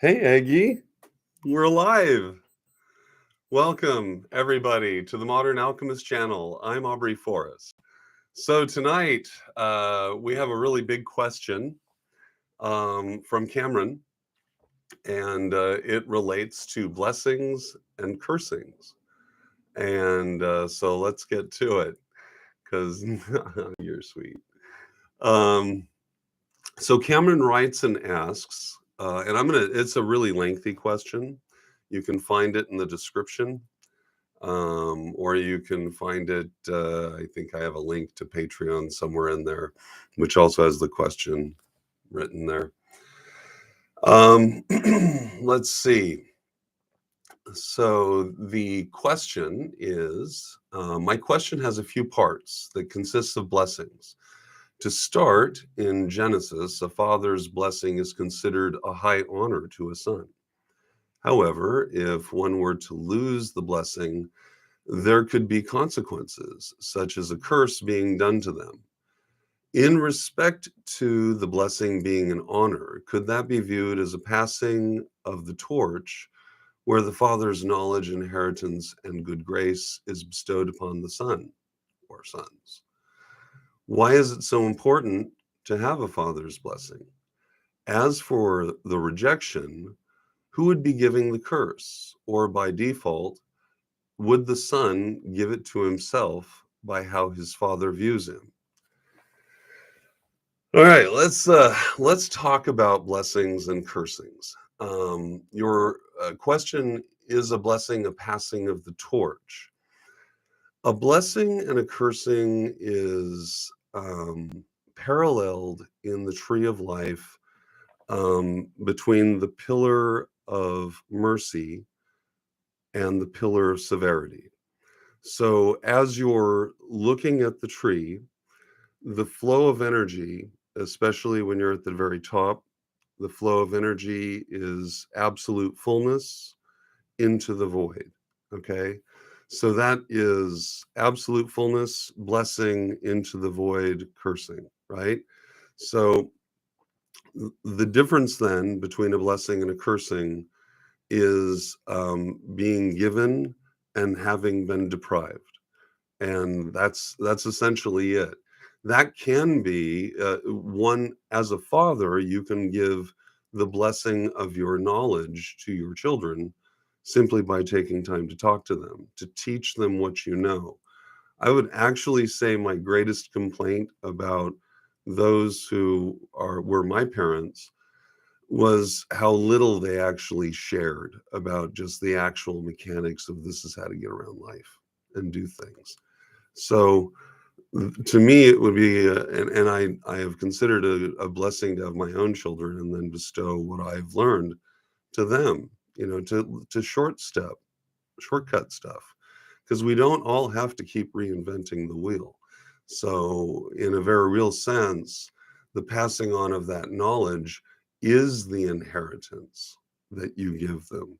Hey, Aggie, we're live. Welcome, everybody, to the Modern Alchemist channel. I'm Aubrey Forrest. So tonight, we have a really big question from Cameron, and it relates to blessings and cursings. And so let's get to it, because you're sweet. So Cameron writes and asks, and it's a really lengthy question. You can find it in the description, or you can find it, I think I have a link to Patreon somewhere in there, which also has the question written there. Let's see. So the question is, my question has a few parts that consists of blessings. To start, in Genesis, a father's blessing is considered a high honor to a son. However, if one were to lose the blessing, there could be consequences, such as a curse being done to them. In respect to the blessing being an honor, could that be viewed as a passing of the torch where the father's knowledge, inheritance, and good grace is bestowed upon the son or sons? Why is it so important to have a father's blessing? As for the rejection, who would be giving the curse? Or by default, would the son give it to himself by how his father views him? All right, let's talk about blessings and cursings. Your question is a blessing, a passing of the torch. A blessing and a cursing is paralleled in the tree of life between the pillar of mercy and the pillar of severity. So as you're looking at the tree, the flow of energy, especially when you're at the very top, the flow of energy is absolute fullness into the void. Okay. So that is absolute fullness, blessing into the void, cursing, right? So the difference then between a blessing and a cursing is being given and having been deprived. And that's essentially it. That can be one, as a father, you can give the blessing of your knowledge to your children simply by taking time to talk to them, to teach them what you know. I would actually say my greatest complaint about those who were my parents was how little they actually shared about just the actual mechanics of this is how to get around life and do things. So to me, it would be, and I have considered a blessing to have my own children and then bestow what I've learned to them, to shortcut stuff, because we don't all have to keep reinventing the wheel. So in a very real sense, the passing on of that knowledge is the inheritance that you give them,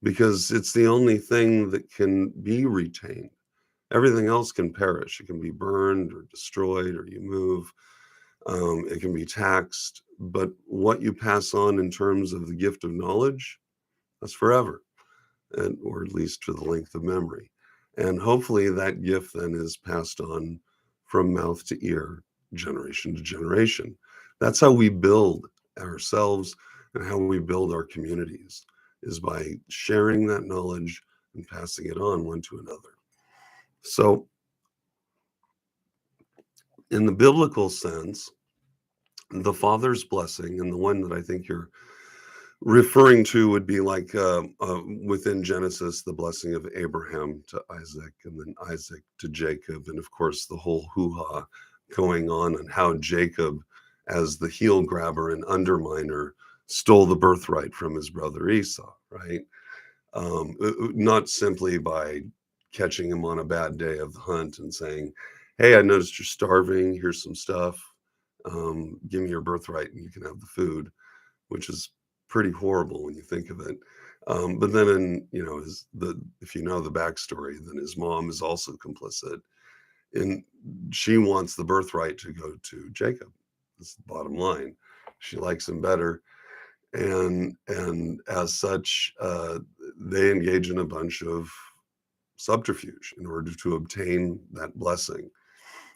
because it's the only thing that can be retained. Everything else can perish. It can be burned or destroyed, or you move. It can be taxed. But what you pass on in terms of the gift of knowledge, that's forever, or at least for the length of memory. And hopefully that gift then is passed on from mouth to ear, generation to generation. That's how we build ourselves and how we build our communities, is by sharing that knowledge and passing it on one to another. So in the biblical sense, the father's blessing, and the one that I think you're referring to would be like within Genesis, the blessing of Abraham to Isaac, and then Isaac to Jacob, and of course the whole hoo-ha going on and how Jacob, as the heel grabber and underminer, stole the birthright from his brother Esau, right? Not simply by catching him on a bad day of the hunt and saying, hey, I noticed you're starving, here's some stuff, give me your birthright and you can have the food, which is pretty horrible when you think of it. But then if you know the backstory, then his mom is also complicit, and she wants the birthright to go to Jacob. That's the bottom line. She likes him better. and as such, they engage in a bunch of subterfuge in order to obtain that blessing.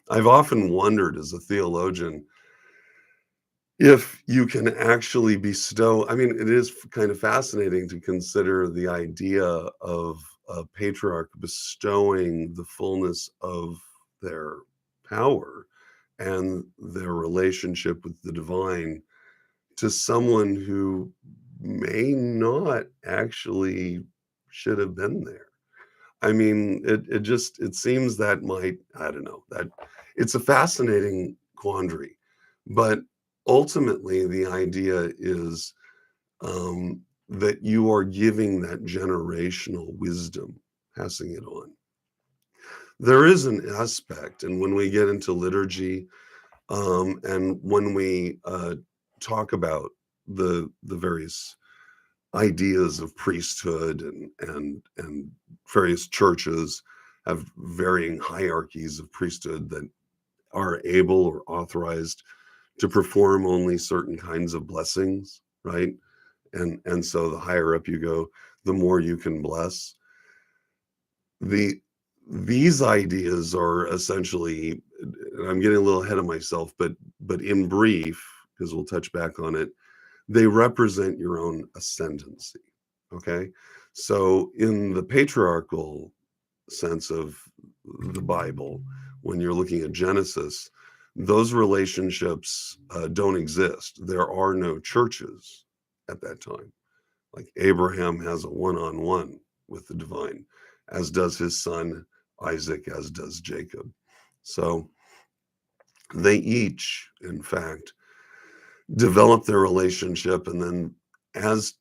I've often wondered as a theologian if you can actually bestow. I mean, it is kind of fascinating to consider the idea of a patriarch bestowing the fullness of their power and their relationship with the divine to someone who may not actually should have been there. I mean, it seems that might, I don't know, that it's a fascinating quandary, but ultimately the idea is that you are giving that generational wisdom, passing it on. There is an aspect, and when we get into liturgy, and when we talk about the various ideas of priesthood and various churches have varying hierarchies of priesthood that are able or authorized to perform only certain kinds of blessings, right? And so the higher up you go, the more you can bless. These ideas are essentially, and I'm getting a little ahead of myself, but in brief, because we'll touch back on it, they represent your own ascendancy. Okay. So in the patriarchal sense of the Bible, when you're looking at Genesis, those relationships don't exist. There are no churches at that time. Like Abraham has a one-on-one with the divine, as does his son Isaac, as does Jacob. So they each, in fact, develop their relationship, and then as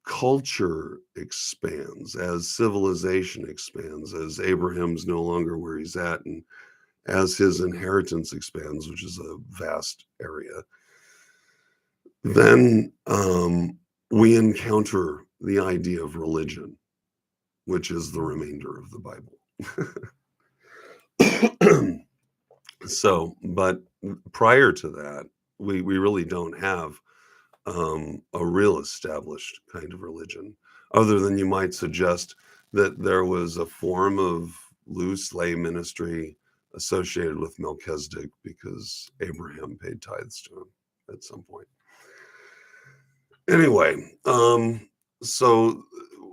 culture expands, as civilization expands, as Abraham's no longer where he's at, and as his inheritance expands, which is a vast area, then we encounter the idea of religion, which is the remainder of the Bible. So, but prior to that, we really don't have a real established kind of religion, other than you might suggest that there was a form of loose lay ministry associated with Melchizedek because Abraham paid tithes to him at some point. Anyway, so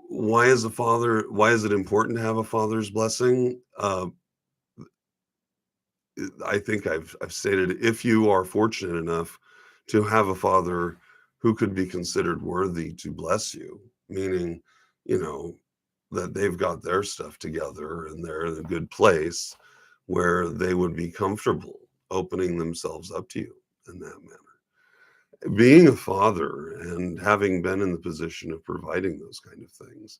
why is it important to have a father's blessing? I think I've stated, if you are fortunate enough to have a father who could be considered worthy to bless you, meaning, you know, that they've got their stuff together and they're in a good place where they would be comfortable opening themselves up to you in that manner. Being a father and having been in the position of providing those kind of things,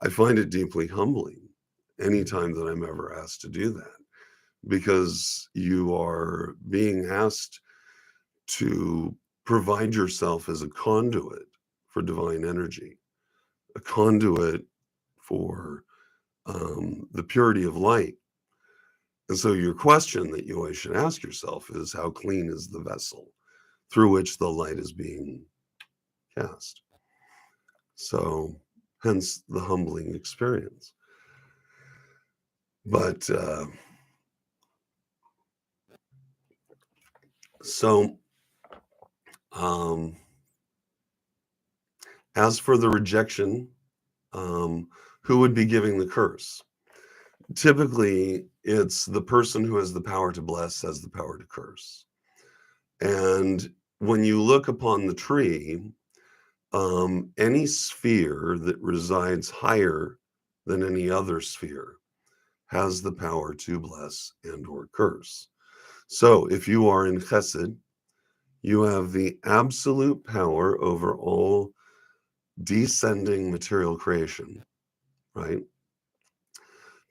I find it deeply humbling anytime that I'm ever asked to do that, because you are being asked to provide yourself as a conduit for divine energy, a conduit for the purity of light. And so your question that you always should ask yourself is, how clean is the vessel through which the light is being cast? So hence the humbling experience. But so as for the rejection, who would be giving the curse? Typically, it's the person who has the power to bless has the power to curse. And when you look upon the tree, any sphere that resides higher than any other sphere has the power to bless and or curse. So if you are in Chesed, you have the absolute power over all descending material creation, right?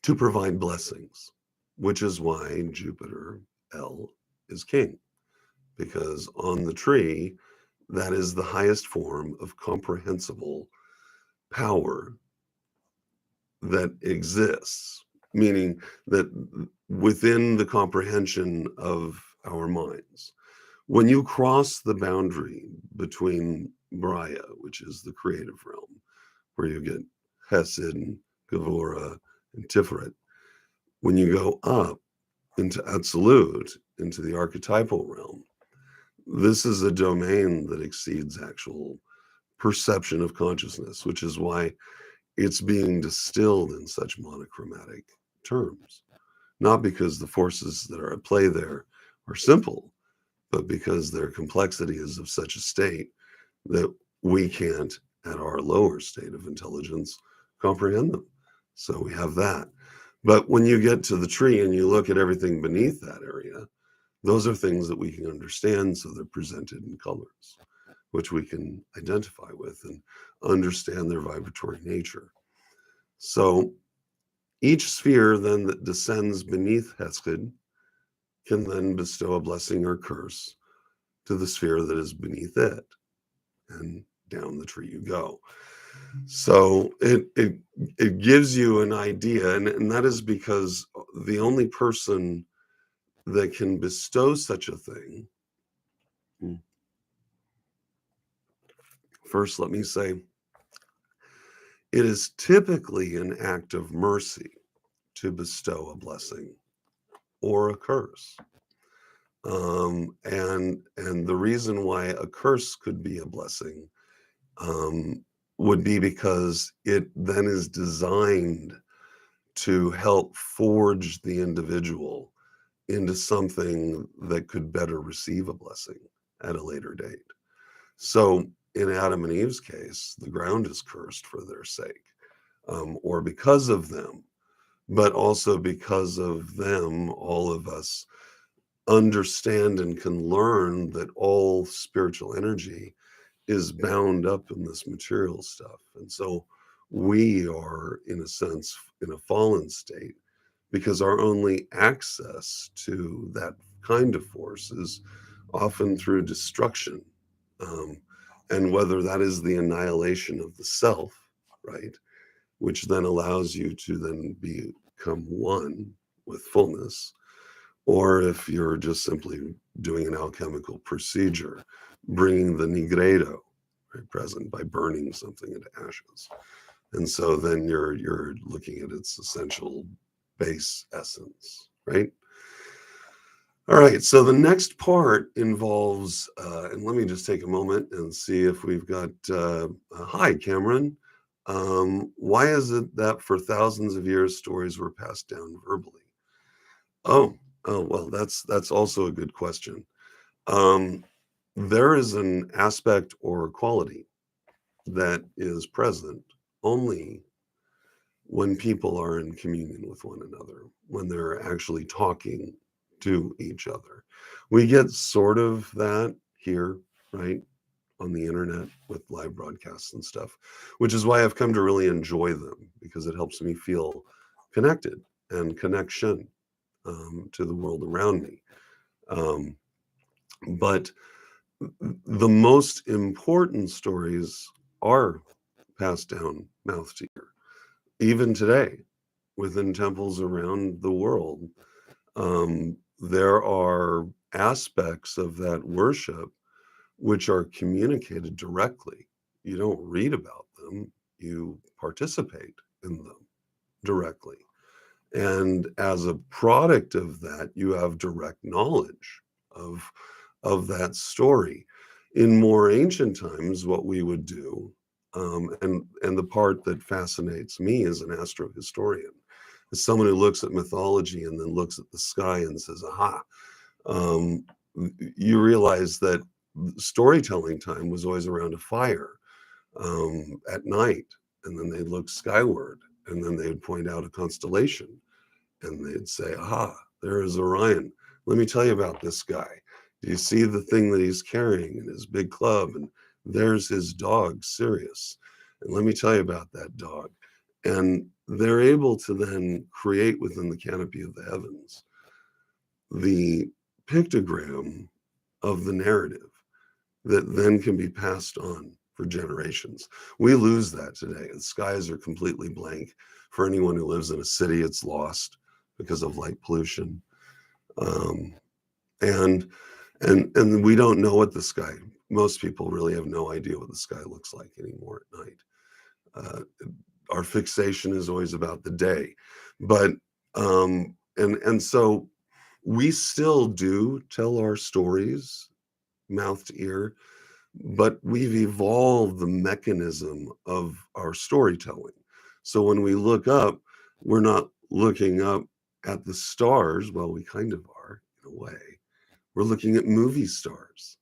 To provide blessings, which is why Jupiter, El, is king, because on the tree, that is the highest form of comprehensible power that exists, meaning that within the comprehension of our minds, when you cross the boundary between Braya, which is the creative realm, where you get Hesed and Gevura and Tiferet. When you go up into Absolute, into the archetypal realm, this is a domain that exceeds actual perception of consciousness, which is why it's being distilled in such monochromatic terms. Not because the forces that are at play there are simple, but because their complexity is of such a state that we can't, at our lower state of intelligence, comprehend them. So we have that. But when you get to the tree and you look at everything beneath that area, those are things that we can understand, so they're presented in colors, which we can identify with and understand their vibratory nature. So each sphere then that descends beneath Hesked can then bestow a blessing or curse to the sphere that is beneath it, and down the tree you go. So it gives you an idea, and that is because the only person that can bestow such a thing, first let me say, it is typically an act of mercy to bestow a blessing or a curse. And the reason why a curse could be a blessing would be because it then is designed to help forge the individual into something that could better receive a blessing at a later date. So in Adam and Eve's case, the ground is cursed for their sake, or because of them, but also because of them, all of us understand and can learn that all spiritual energy is bound up in this material stuff. And so we are, in a sense, in a fallen state, because our only access to that kind of force is often through destruction. And whether that is the annihilation of the self, right, which then allows you to then become one with fullness, or if you're just simply doing an alchemical procedure, bringing the nigredo right, present by burning something into ashes. And so then you're looking at its essential base essence, right? All right, so the next part involves, and let me just take a moment and see if we've got, hi, Cameron. Why is it that for thousands of years stories were passed down verbally? Oh, well, that's also a good question. There is an aspect or quality that is present only when people are in communion with one another, when they're actually talking to each other. We get sort of that here, right, on the internet with live broadcasts and stuff, which is why I've come to really enjoy them, because it helps me feel connected and connection to the world around me. But the most important stories are passed down mouth to ear, even today within temples around the world. There are aspects of that worship which are communicated directly. You don't read about them, you participate in them directly. And as a product of that, you have direct knowledge of that story. In more ancient times, what we would do, and the part that fascinates me as an astrohistorian, is someone who looks at mythology and then looks at the sky and says, aha, you realize that storytelling time was always around a fire at night, and then they'd look skyward, and then they'd point out a constellation, and they'd say, aha, there is Orion. Let me tell you about this guy. Do you see the thing that he's carrying in his big club? And there's his dog, Sirius. And let me tell you about that dog. And they're able to then create within the canopy of the heavens the pictogram of the narrative that then can be passed on for generations. We lose that today. The skies are completely blank. For anyone who lives in a city, it's lost because of light pollution. And we don't know what the sky most people really have no idea what the sky looks like anymore at night. Uh, our fixation is always about the day, but and so we still do tell our stories mouth to ear, but we've evolved the mechanism of our storytelling. So when we look up, we're not looking up at the stars. Well, we kind of are in a way. We're looking at movie stars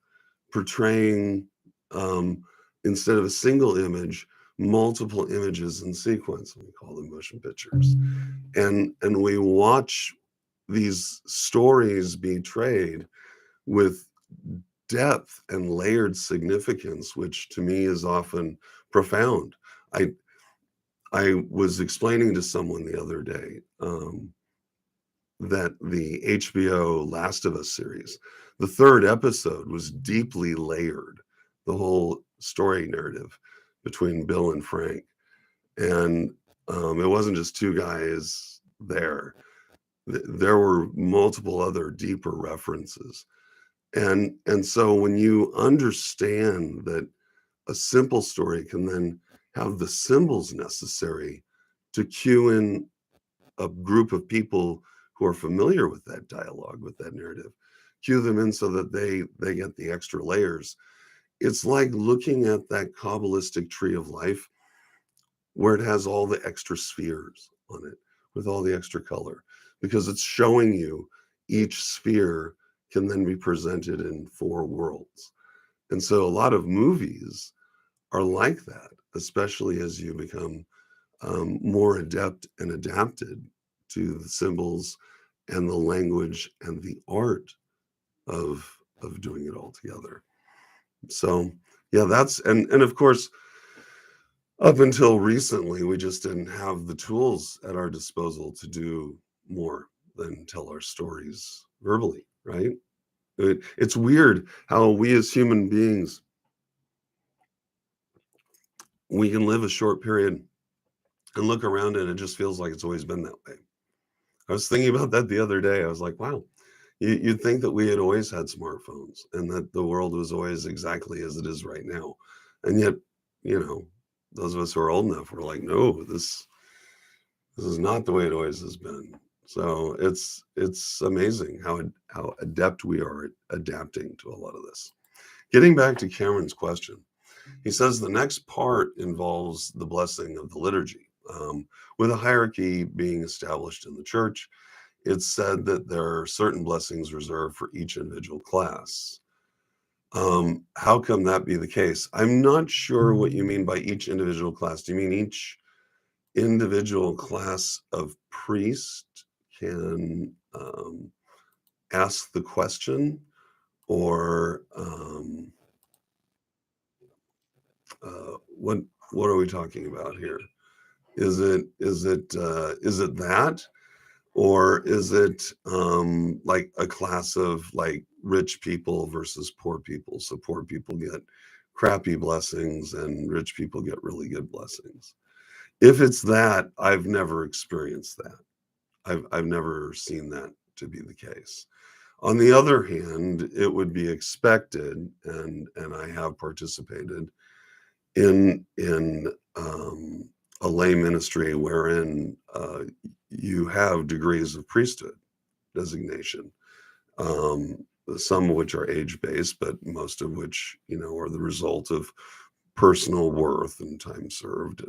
portraying, instead of a single image, multiple images in sequence. We call them motion pictures. And we watch these stories be trayed with depth and layered significance, which to me is often profound. I was explaining to someone the other day that the HBO Last of Us series, the third episode was deeply layered, the whole story narrative between Bill and Frank. And it wasn't just two guys there. There were multiple other deeper references. And so when you understand that a simple story can then have the symbols necessary to cue in a group of people who are familiar with that dialogue, with that narrative, cue them in so that they get the extra layers. It's like looking at that Kabbalistic tree of life where it has all the extra spheres on it with all the extra color, because it's showing you each sphere can then be presented in four worlds. And so a lot of movies are like that, especially as you become more adept and adapted to the symbols and the language and the art of doing it all together. So yeah, that's and of course, up until recently, we just didn't have the tools at our disposal to do more than tell our stories verbally, right? It's weird how we as human beings, we can live a short period and look around and it just feels like it's always been that way. I was thinking about that the other day. I was like, wow, you'd think that we had always had smartphones and that the world was always exactly as it is right now. And yet, you know, those of us who are old enough, we're like, no, this is not the way it always has been. So it's amazing how adept we are at adapting to a lot of this. Getting back to Cameron's question, he says the next part involves the blessing of the liturgy. With a hierarchy being established in the church, it's said that there are certain blessings reserved for each individual class. How come that be the case? I'm not sure what you mean by each individual class. Do you mean each individual class of priest can ask the question, or what are we talking about here? Is it that, or is it like a class of like rich people versus poor people? So poor people get crappy blessings and rich people get really good blessings. If it's that, I've never experienced that. I've never seen that to be the case. On the other hand, it would be expected, and I have participated in a lay ministry wherein you have degrees of priesthood designation, some of which are age-based, but most of which, are the result of personal worth and time served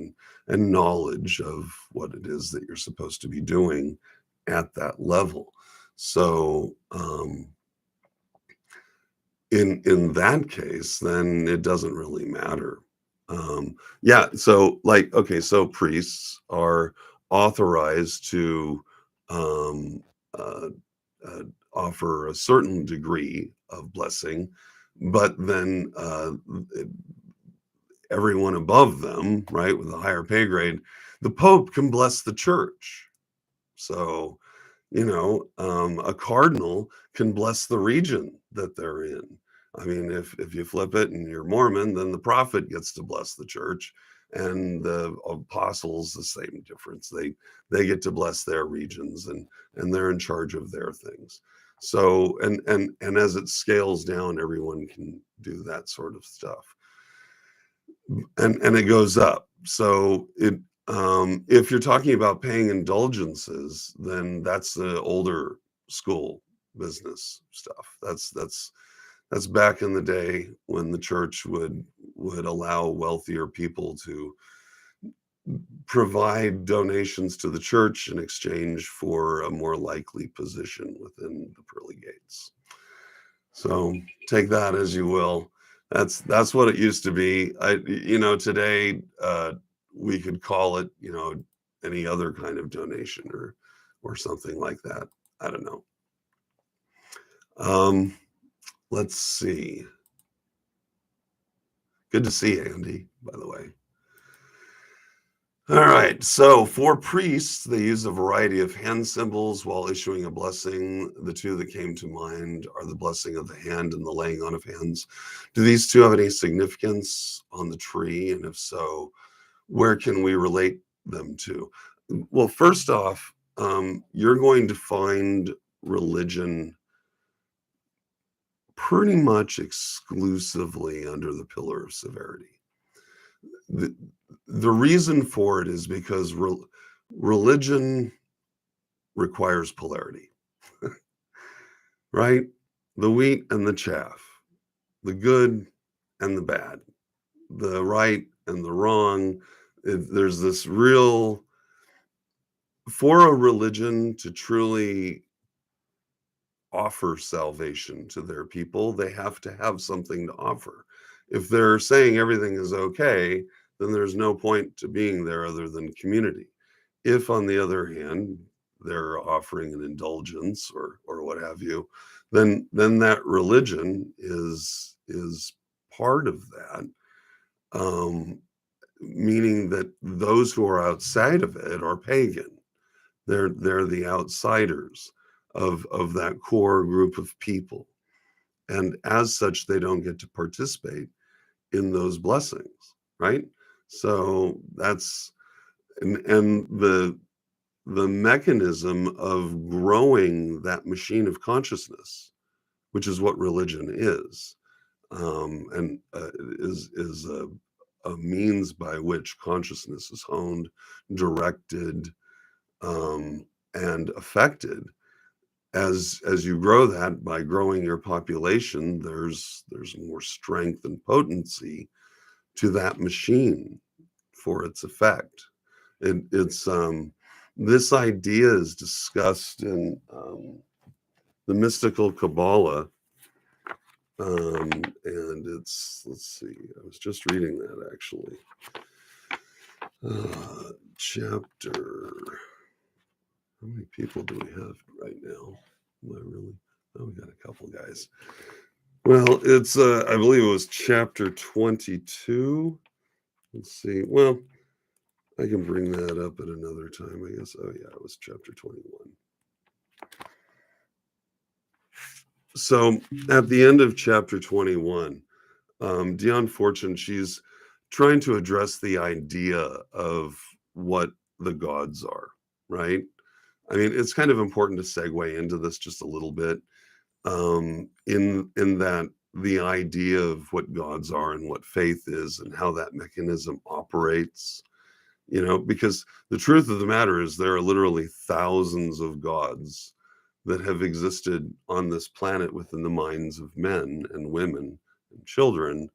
and knowledge of what it is that you're supposed to be doing at that level. So in that case, then it doesn't really matter. Yeah, so like, okay, so priests are authorized to um, uh, uh, offer a certain degree of blessing, but then everyone above them, right, with a higher pay grade, the Pope can bless the church. So, a cardinal can bless the region that they're in. I mean, if you flip it and you're Mormon, then the prophet gets to bless the church, and the apostles the same difference. They get to bless their regions, and they're in charge of their things. So, and as it scales down, everyone can do that sort of stuff. And it goes up. So if you're talking about paying indulgences, then that's the older school business stuff. That's back in the day when the church would allow wealthier people to provide donations to the church in exchange for a more likely position within the pearly gates. So take that as you will. That's what it used to be. Today we could call it, any other kind of donation or something like that. I don't know. Let's see. Good to see you, Andy, by the way. All right, so for priests, they use a variety of hand symbols while issuing a blessing. The two that came to mind are the blessing of the hand and the laying on of hands. Do these two have any significance on the tree? And if so, where can we relate them to? Well, first off, you're going to find religion pretty much exclusively under the pillar of severity. The reason for it is because religion requires polarity, right? The wheat and the chaff, the good and the bad, the right and the wrong. There's this real, for a religion to truly offer salvation to their people, they have to have something to offer. If they're saying everything is okay, then there's no point to being there other than community. If, on the other hand, they're offering an indulgence or what have you, then that religion is part of that, meaning that those who are outside of it are pagan. They're the outsiders of that core group of people, and as such, they don't get to participate in those blessings, right? So that's and the mechanism of growing that machine of consciousness, which is what religion is, and is a means by which consciousness is honed, directed, and affected. As you grow that by growing your population, there's more strength and potency to that machine for its effect. It's this idea is discussed in the mystical Kabbalah, and let's see, I was just reading that actually. Chapter. How many people do we have right now? Am I really? Oh, we got a couple guys. Well, it's I believe it was chapter 22. Let's see. Well, I can bring that up at another time, I guess. Oh yeah, it was chapter 21. So at the end of chapter 21, Dion Fortune, she's trying to address the idea of what the gods are, right? I mean, it's kind of important to segue into this just a little bit, in that the idea of what gods are and what faith is and how that mechanism operates, because the truth of the matter is there are literally thousands of gods that have existed on this planet within the minds of men and women and children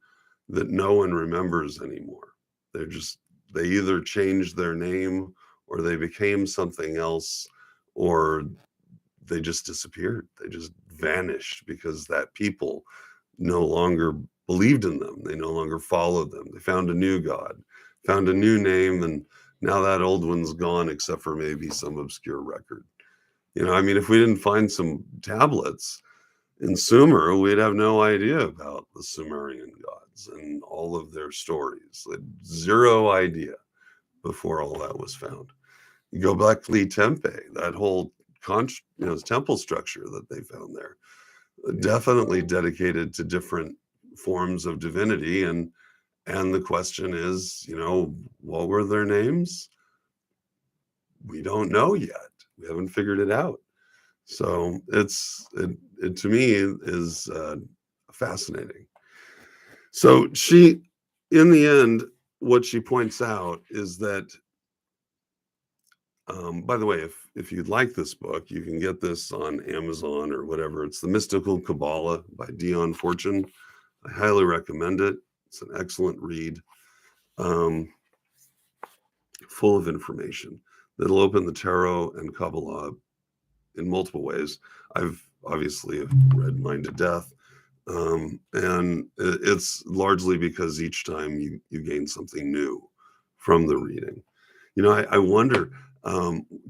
that no one remembers anymore. They either changed their name or they became something else, or they just disappeared. They just vanished because that people no longer believed in them. They no longer followed them. They found a new god, found a new name, and now that old one's gone, except for maybe some obscure record. I mean, if we didn't find some tablets in Sumer, we'd have no idea about the Sumerian gods and all of their stories. Like, zero idea before all that was found. You go back to Tempe, that whole temple structure that they found there, definitely dedicated to different forms of divinity. And the question is, what were their names? We don't know yet. We haven't figured it out. So it to me is fascinating. So she, in the end, what she points out is that, by the way, if you'd like this book, you can get this on Amazon or whatever. It's The Mystical Kabbalah by Dion Fortune. I highly recommend it. It's an excellent read, full of information that'll open the tarot and Kabbalah in multiple ways. I've obviously read Mine to Death, and it's largely because each time you gain something new from the reading. You know, I wonder,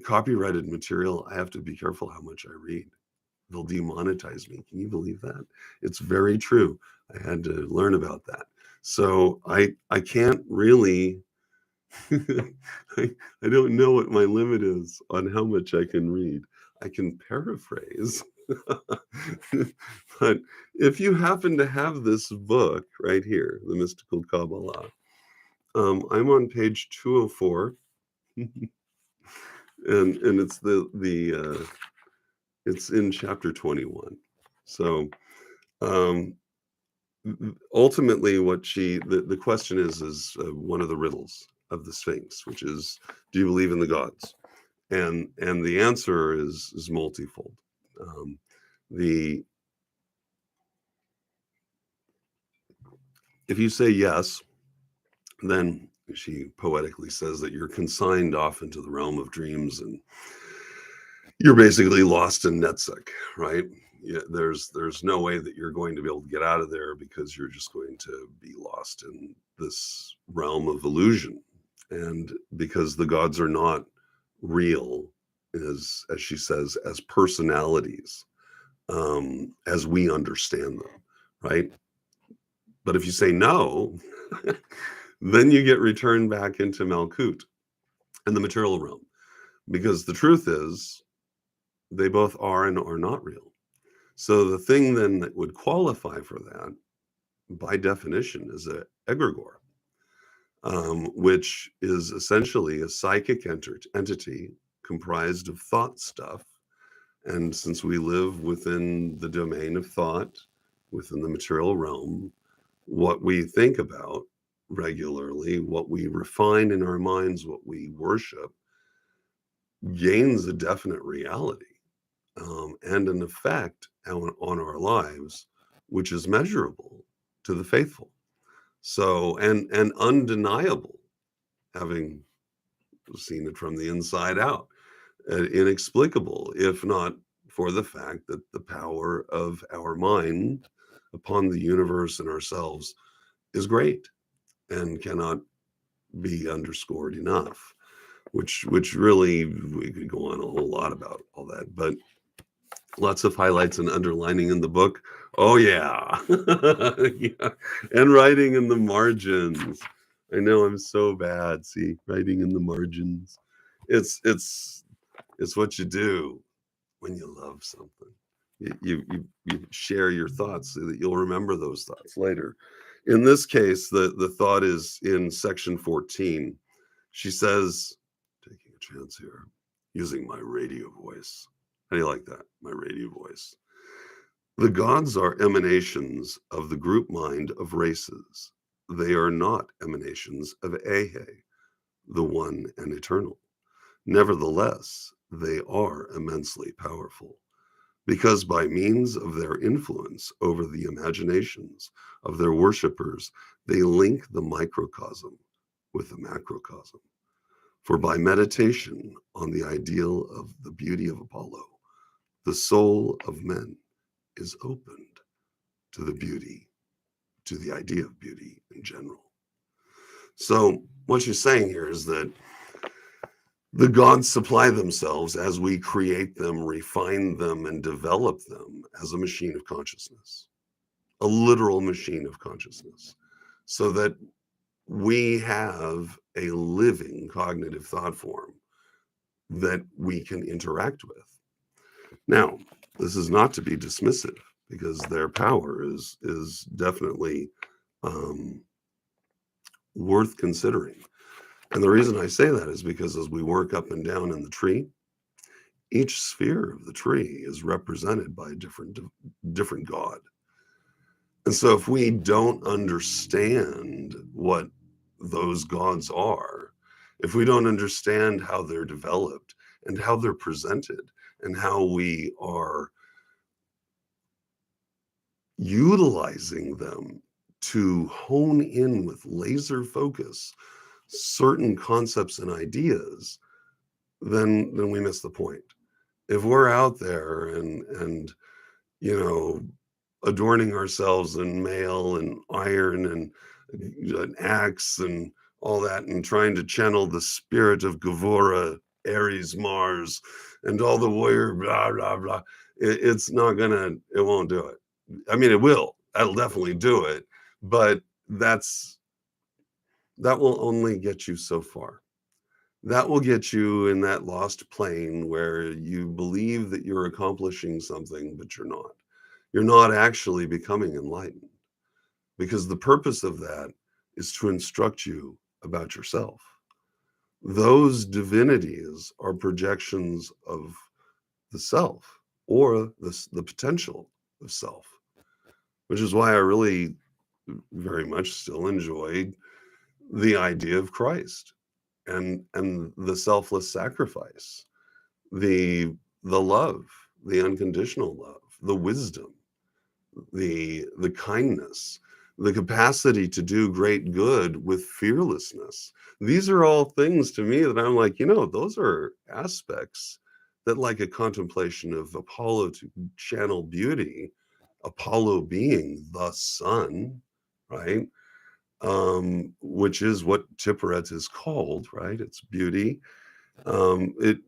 copyrighted material, I have to be careful how much I read. They'll demonetize me. Can you believe that? It's very true. I had to learn about that. So I can't really, I don't know what my limit is on how much I can read. I can paraphrase. But if you happen to have this book right here, The Mystical Kabbalah, I'm on page 204. and it's it's in chapter 21. So ultimately what the question is one of the riddles of the Sphinx, which is, do you believe in the gods? And the answer is multifold. If you say yes, then she poetically says that you're consigned off into the realm of dreams and you're basically lost in Netzach, right? Yeah, there's no way that you're going to be able to get out of there because you're just going to be lost in this realm of illusion. And because the gods are not real, as she says, as personalities, as we understand them, right? But if you say no, then you get returned back into Malkut and the material realm. Because the truth is, they both are and are not real. So the thing then that would qualify for that, by definition, is an egregore, which is essentially a psychic entity comprised of thought stuff. And since we live within the domain of thought, within the material realm, what we think about regularly, what we refine in our minds, what we worship, gains a definite reality. And an effect on our lives, which is measurable to the faithful. So, and undeniable, having seen it from the inside out, inexplicable, if not for the fact that the power of our mind upon the universe and ourselves is great and cannot be underscored enough. Which really, we could go on a whole lot about all that, but lots of highlights and underlining in the book. Oh yeah. Yeah. And writing in the margins. I know I'm so bad. See, writing in the margins. It's what you do when you love something. You share your thoughts so that you'll remember those thoughts later. In this case, the thought is in section 14. She says, taking a chance here, using my radio voice. How do you like that? My radio voice. The gods are emanations of the group mind of races. They are not emanations of Ehe, the one and eternal. Nevertheless, they are immensely powerful, because by means of their influence over the imaginations of their worshippers, they link the microcosm with the macrocosm. For by meditation on the ideal of the beauty of Apollo, the soul of men is opened to the beauty, to the idea of beauty in general. So what she's saying here is that the gods supply themselves as we create them, refine them, and develop them as a machine of consciousness, a literal machine of consciousness, so that we have a living cognitive thought form that we can interact with. Now, this is not to be dismissive, because their power is definitely worth considering. And the reason I say that is because as we work up and down in the tree, Each sphere of the tree is represented by a different god. And so if we don't understand what those gods are, if we don't understand how they're developed and how they're presented and how we are utilizing them to hone in with laser focus certain concepts and ideas, then we miss the point. If we're out there and you know, adorning ourselves in mail and iron and an axe and all that, and trying to channel the spirit of Gavora, Aries, Mars, and all the warrior, blah, blah, blah. It's not gonna, it won't do it. I mean, it will. That'll definitely do it. But that will only get you so far. That will get you in that lost plane where you believe that you're accomplishing something, but you're not. You're not actually becoming enlightened, because the purpose of that is to instruct you about yourself. Those divinities are projections of the self, or the potential of self, which is why I really very much still enjoyed the idea of Christ and the selfless sacrifice, the love, the unconditional love, the wisdom, the kindness, the capacity to do great good with fearlessness. These are all things to me that I'm like, those are aspects that, like a contemplation of Apollo to channel beauty, Apollo being the sun, right? Which is what Tiperet is called, right? It's beauty. It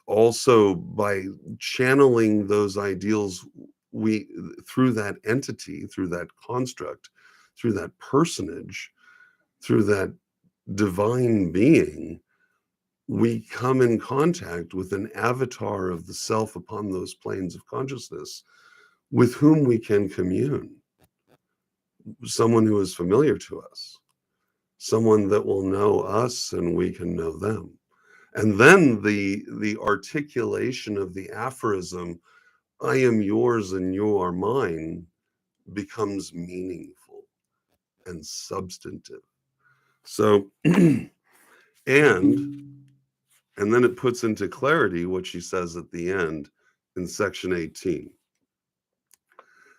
also, by channeling those ideals, we, through that entity, through that construct, through that personage, through that divine being, we come in contact with an avatar of the self upon those planes of consciousness with whom we can commune. Someone who is familiar to us, someone that will know us and we can know them. And then the articulation of the aphorism, I am yours and you are mine, becomes meaningful and substantive. So, and then it puts into clarity what she says at the end in section 18.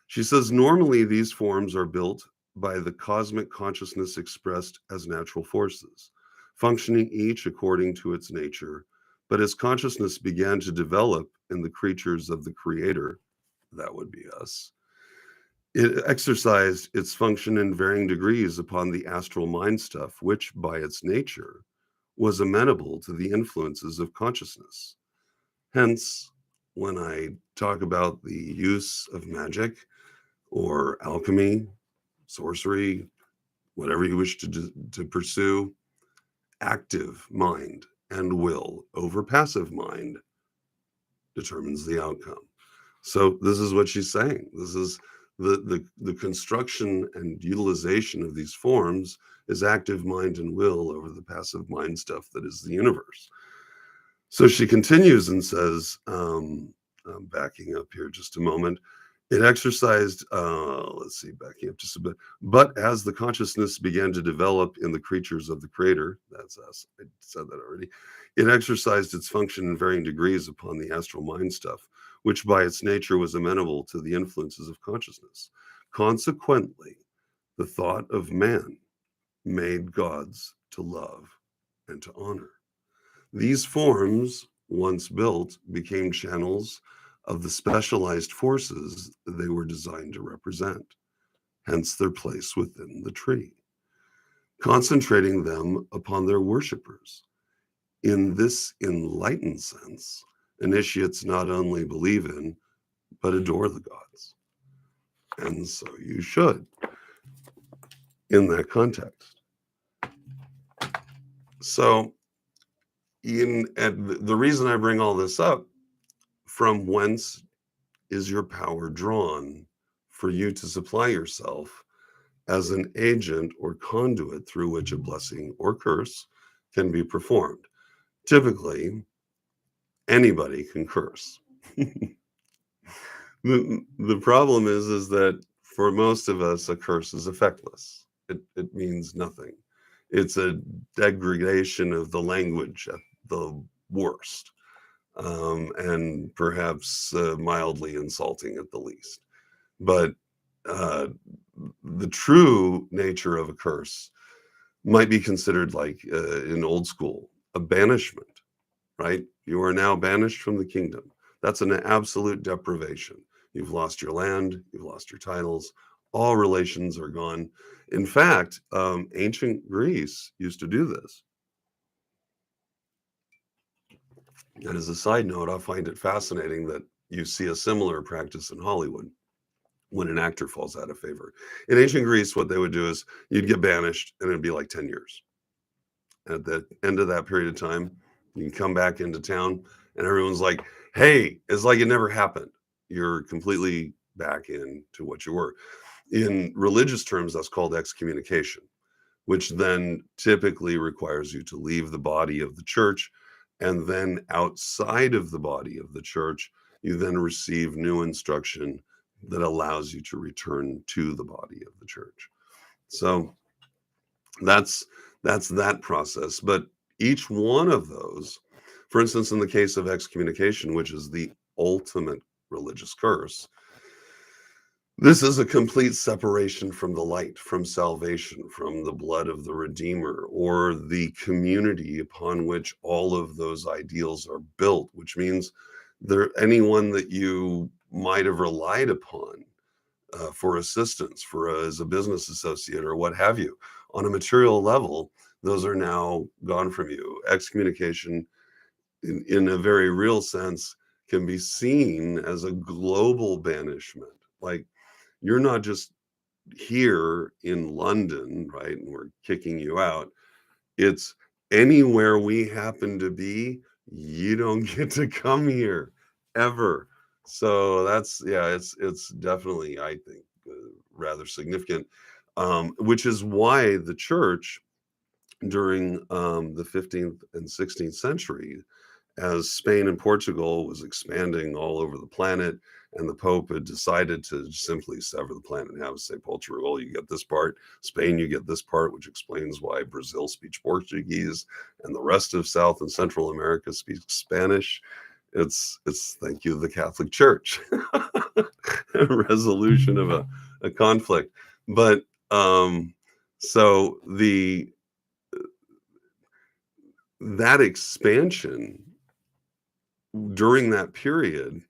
She says, normally these forms are built by the cosmic consciousness expressed as natural forces, functioning each according to its nature. But as consciousness began to develop in the creatures of the Creator, that would be us, it exercised its function in varying degrees upon the astral mind stuff, which by its nature was amenable to the influences of consciousness. Hence, when I talk about the use of magic or alchemy, sorcery, whatever you wish to pursue, active mind and will over passive mind determines the outcome. So this is what she's saying. This is the construction and utilization of these forms is active mind and will over the passive mind stuff that is the universe. So she continues and says, I'm backing up here just a moment. It exercised, let's see, backing up just a bit. But as the consciousness began to develop in the creatures of the Creator, that's us, I said that already, it exercised its function in varying degrees upon the astral mind stuff, which by its nature was amenable to the influences of consciousness. Consequently, the thought of man made gods to love and to honor. These forms, once built, became channels of the specialized forces they were designed to represent, hence their place within the tree, concentrating them upon their worshippers. In this enlightened sense, initiates not only believe in, but adore the gods. And so you should, in that context. So, the reason I bring all this up, from whence is your power drawn for you to supply yourself as an agent or conduit through which a blessing or curse can be performed? Typically, Anybody can curse. The problem is that for most of us, a curse is effectless. It means nothing. It's a degradation of the language at the worst, and perhaps mildly insulting at the least. But uh, the true nature of a curse might be considered like in old school, a banishment, right? You are now banished from the kingdom. That's an absolute deprivation. You've lost your land, you've lost your titles, all relations are gone. In fact, ancient Greece used to do this. And as a side note, I find it fascinating that you see a similar practice in Hollywood when an actor falls out of favor. In ancient Greece, what they would do is you'd get banished and it'd be like 10 years. At the end of that period of time, you can come back into town and everyone's like, hey, it's like it never happened. You're completely back into what you were. In religious terms, that's called excommunication, which then typically requires you to leave the body of the church. And then outside of the body of the church, you then receive new instruction that allows you to return to the body of the church. So that's that process. But each one of those, for instance, in the case of excommunication, which is the ultimate religious curse, this is a complete separation from the light, from salvation, from the blood of the Redeemer, or the community upon which all of those ideals are built, which means anyone that you might have relied upon for assistance, as a business associate or what have you, on a material level, those are now gone from you. Excommunication, in a very real sense, can be seen as a global banishment. Like, you're not just here in London, right? And we're kicking you out. It's anywhere we happen to be, you don't get to come here ever. So that's, yeah, it's definitely, I think, rather significant, which is why the church during the 15th and 16th century, as Spain and Portugal was expanding all over the planet, and the Pope had decided to simply sever the planet and have, say, Portugal, you get this part, Spain, you get this part, which explains why Brazil speaks Portuguese and the rest of South and Central America speaks Spanish. It's thank you, the Catholic Church. A resolution of a conflict. But so that expansion during that period,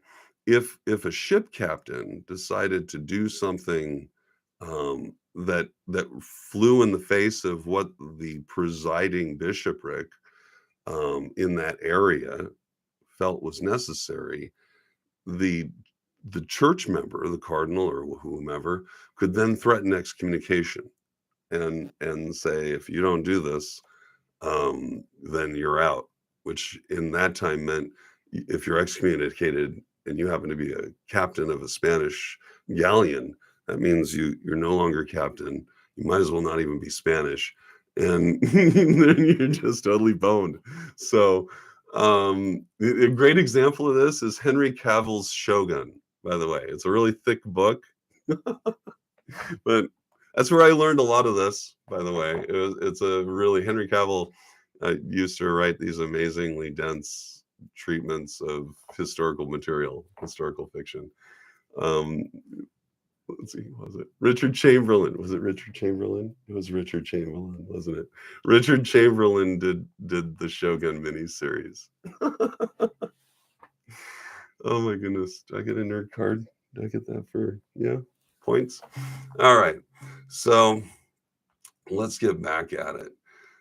if a ship captain decided to do something that flew in the face of what the presiding bishopric in that area felt was necessary, the church member, the cardinal or whomever, could then threaten excommunication and say, if you don't do this, then you're out, which in that time meant if you're excommunicated and you happen to be a captain of a Spanish galleon, that means you're no longer captain. You might as well not even be Spanish. And then you're just totally boned. So a great example of this is Henry Cavill's Shogun, by the way. It's a really thick book, but that's where I learned a lot of this, by the way. It's a really, Henry Cavill used to write these amazingly dense treatments of historical material, historical fiction. Um, let's see, was it Richard Chamberlain? Was it Richard Chamberlain? It was Richard Chamberlain, wasn't it? Richard Chamberlain did the Shogun miniseries. Oh my goodness. Do I get a nerd card? Do I get that for, yeah, points? All right. So let's get back at it.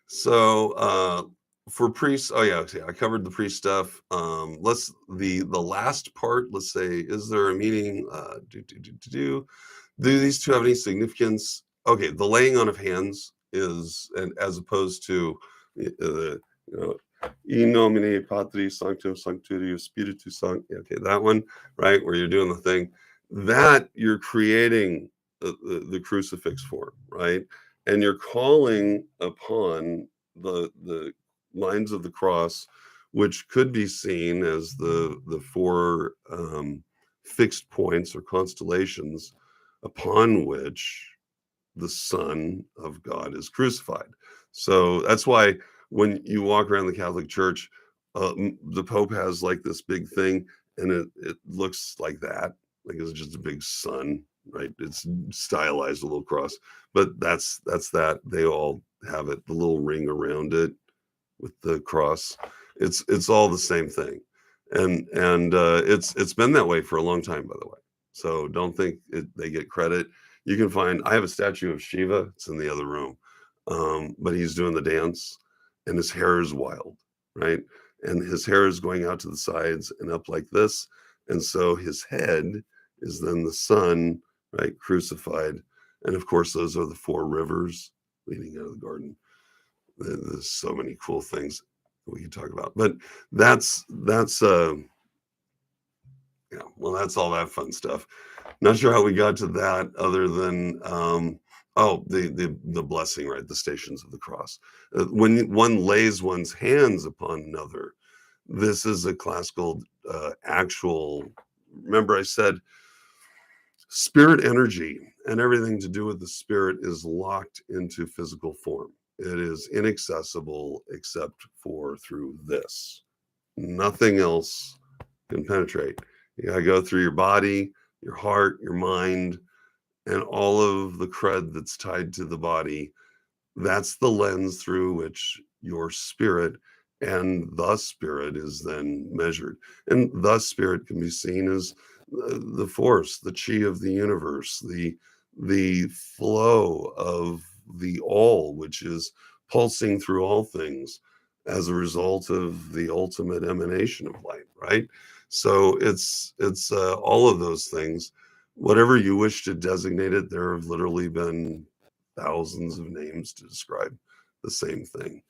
So for priests, oh yeah, okay, I covered the priest stuff. Let's the last part, let's say, is there a meaning? Do these two have any significance? Okay, the laying on of hands is, and as opposed to in nomine Patris Sanctum Sanctorum Spiritus Sancti. Okay, that one, right, where you're doing the thing, that you're creating the crucifix form, right? And you're calling upon the lines of the cross which could be seen as the four fixed points or constellations upon which the Son of God is crucified. So that's why when you walk around the Catholic Church, the Pope has like this big thing, and it looks like that, like it's just a big sun, right? It's stylized a little cross, but that's that. They all have it, the little ring around it with the cross. It's all the same thing, and it's been that way for a long time, by the way. So don't think they get credit. You can find, I have a statue of Shiva. It's in the other room, but he's doing the dance, and his hair is wild, right? And his hair is going out to the sides and up like this, and so his head is then the sun, right, crucified. And of course, those are the four rivers leading out of the garden. There's so many cool things we can talk about, but that's yeah, well, that's all that fun stuff. Not sure how we got to that, other than the blessing, right? The Stations of the Cross. When one lays one's hands upon another, this is a classical actual. Remember, I said spirit energy and everything to do with the spirit is locked into physical form. It is inaccessible except for through this. Nothing else can penetrate. You gotta go through your body, your heart, your mind, and all of the crud that's tied to the body. That's the lens through which your spirit and the spirit is then measured. And the spirit can be seen as the force, the chi of the universe, the flow of the all, which is pulsing through all things as a result of the ultimate emanation of light, right? So it's all of those things. Whatever you wish to designate it, there have literally been thousands of names to describe the same thing,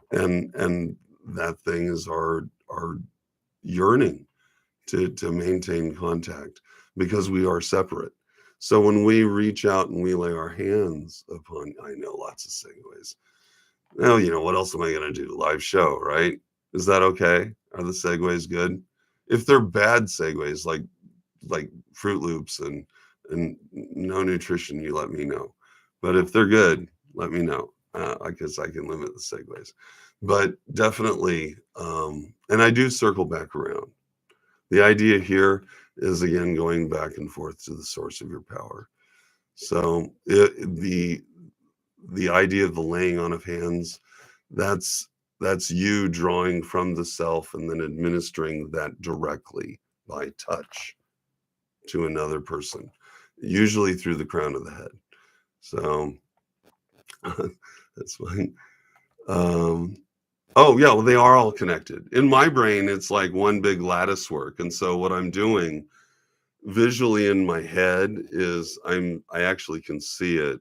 and that thing is our yearning to maintain contact, because we are separate. So when we reach out and we lay our hands upon, I know, lots of segues. Well, you know, what else am I going to do? Live show, right? Is that okay? Are the segues good? If they're bad segues, like Fruit Loops and no nutrition, you let me know. But if they're good, let me know. I guess I can limit the segues. But definitely, and I do circle back around. The idea here is, again, going back and forth to the source of your power. So the idea of the laying on of hands, that's you drawing from the self and then administering that directly by touch to another person, usually through the crown of the head. So that's fine. Oh yeah, well, they are all connected. In my brain, it's like one big lattice work. And so what I'm doing visually in my head is I actually can see it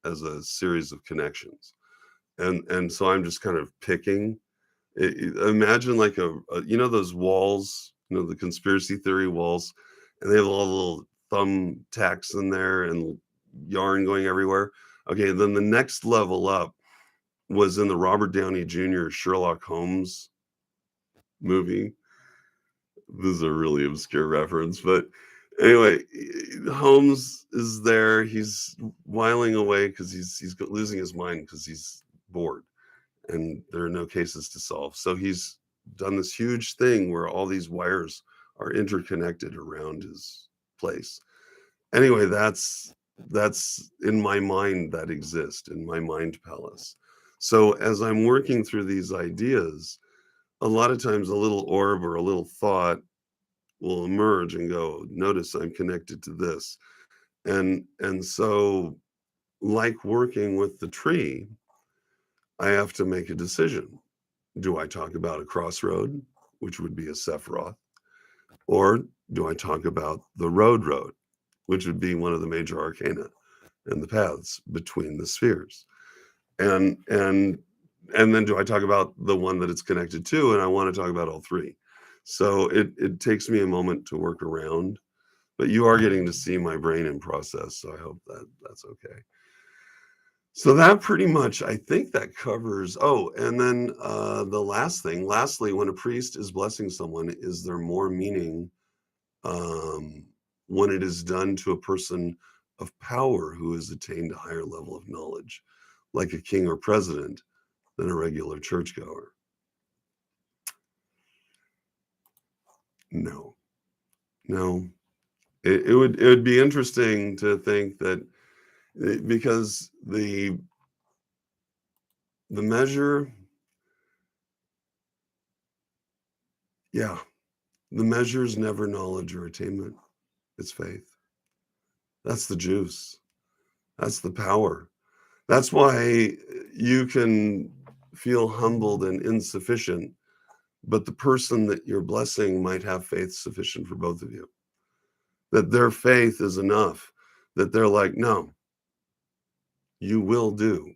as a series of connections. And so I'm just kind of picking. Imagine like you know, those walls, you know, the conspiracy theory walls, and they have all the little thumb tacks in there and yarn going everywhere. Okay, then the next level up was in the Robert Downey Jr. Sherlock Holmes movie. This is a really obscure reference, but anyway, Holmes is there. He's whiling away because he's losing his mind because he's bored and there are no cases to solve. So he's done this huge thing where all these wires are interconnected around his place. Anyway, that's in my mind, that exists in my mind palace. So as I'm working through these ideas, a lot of times a little orb or a little thought will emerge and go, notice I'm connected to this. And so, like working with the tree, I have to make a decision. Do I talk about a crossroad, which would be a Sephiroth, or do I talk about the road, which would be one of the major arcana and the paths between the spheres? And then do I talk about the one that it's connected to? And I want to talk about all three. So it takes me a moment to work around, but you are getting to see my brain in process. So I hope that's okay. So that pretty much, I think that covers. Oh, and then the lastly, when a priest is blessing someone, is there more meaning um, when it is done to a person of power who has attained a higher level of knowledge, like a king or president, than a regular churchgoer? No, no. It would be interesting to think that because the measure, yeah, the measure is never knowledge or attainment. It's faith. That's the juice. That's the power. That's why you can feel humbled and insufficient, but the person that you're blessing might have faith sufficient for both of you. That their faith is enough, that they're like, no, you will do.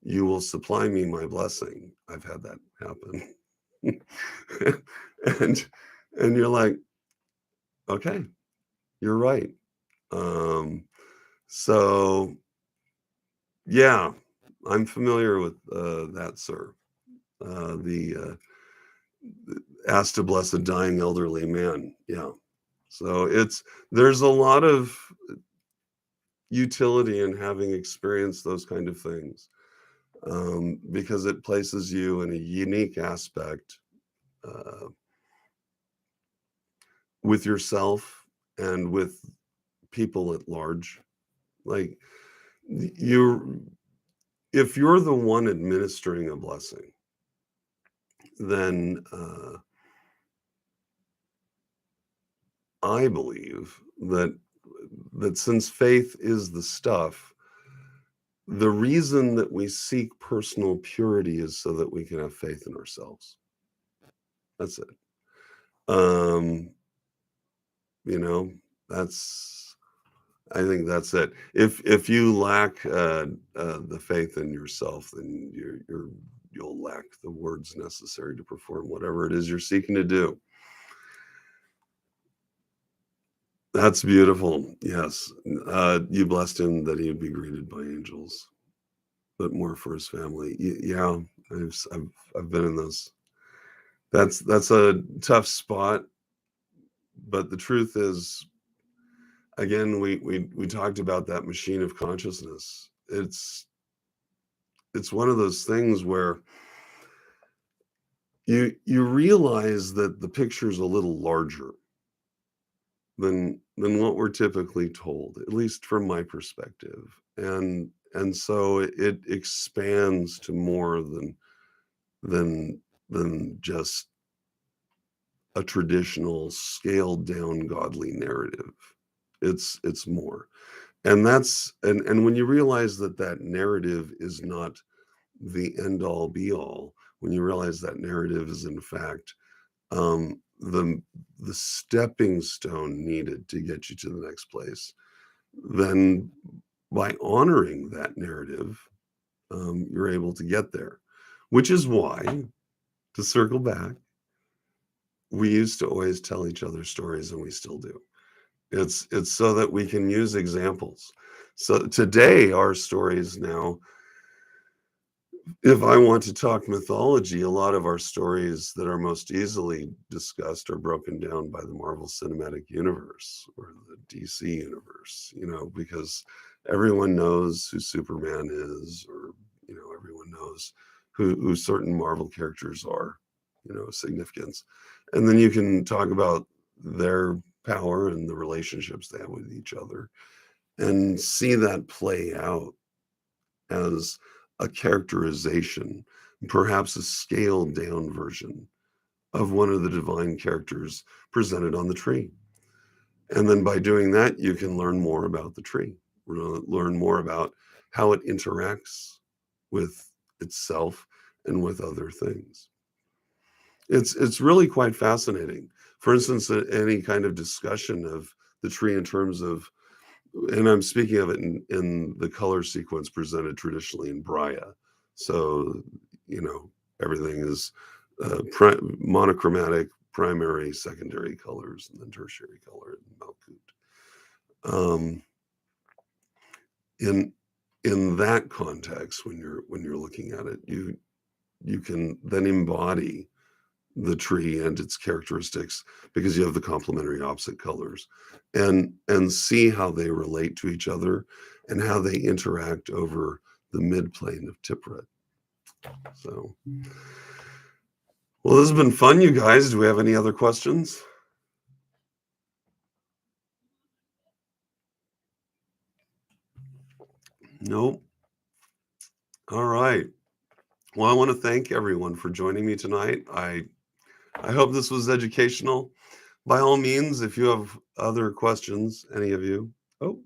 You will supply me my blessing. I've had that happen. and and you're like, okay, you're right. Um, so yeah, I'm familiar with that, sir. The asked to bless a dying elderly man. Yeah. So there's a lot of utility in having experienced those kind of things, because it places you in a unique aspect uh, with yourself and with people at large. Like you, if you're the one administering a blessing, then I believe that since faith is the stuff, the reason that we seek personal purity is so that we can have faith in ourselves. That's it. Um, you know, that's I think that's it. If you lack the faith in yourself, then you'll lack the words necessary to perform whatever it is you're seeking to do. That's beautiful. Yes, you blessed him that he would be greeted by angels, but more for his family. Yeah, I've been in those. That's a tough spot, but the truth is, again, we talked about that machine of consciousness. It's one of those things where you realize that the picture's a little larger than what we're typically told, at least from my perspective. And so it expands to more than than just a traditional scaled down godly narrative. It's more. And when you realize that that narrative is not the end all be all, when you realize that narrative is in fact the stepping stone needed to get you to the next place, then by honoring that narrative, you're able to get there. Which is why, to circle back, we used to always tell each other stories, and we still do. It's so that we can use examples. So today, our stories now, if I want to talk mythology, a lot of our stories that are most easily discussed are broken down by the Marvel Cinematic Universe or the DC universe, because everyone knows who Superman is, or, everyone knows who certain Marvel characters are, significance. And then you can talk about their power and the relationships they have with each other and see that play out as a characterization, perhaps a scaled down version of one of the divine characters presented on the tree. And then by doing that, you can learn more about the tree, learn more about how it interacts with itself and with other things. It's really quite fascinating. For instance, any kind of discussion of the tree in terms of, and I'm speaking of it in the color sequence presented traditionally in Braya. So, everything is monochromatic, primary, secondary colors, and then tertiary color in Malkut. Um, in in that context, when you're looking at it, you can then embody the tree and its characteristics because you have the complementary opposite colors, and see how they relate to each other and how they interact over the midplane of Tiprit. So, well, this has been fun, you guys. Do we have any other questions? Nope. All right. Well, I want to thank everyone for joining me tonight. I hope this was educational. By all means, if you have other questions, any of you. Oh,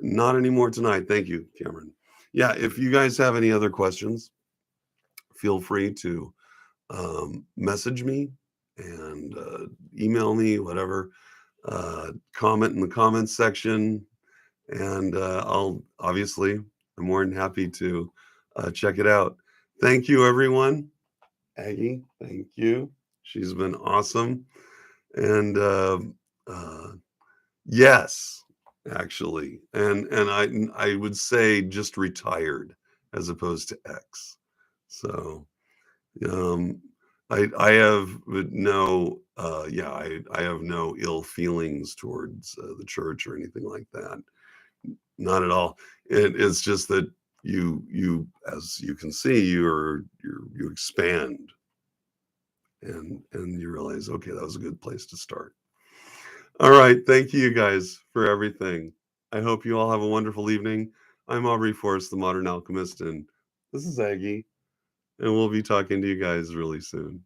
not anymore tonight. Thank you, Cameron. Yeah, if you guys have any other questions, feel free to message me and email me, whatever. Comment in the comments section, and I'm more than happy to check it out. Thank you, everyone. Aggie, thank you. She's been awesome. And yes, actually, and I would say just retired as opposed to X. So um, I have no I have no ill feelings towards the church or anything like that. Not at all. It's just that you as you can see you expand and you realize, okay, that was a good place to start. All right, thank you guys for everything. I hope you all have a wonderful evening. I'm Aubrey Forrest, the Modern Alchemist, and this is Aggie, and we'll be talking to you guys really soon.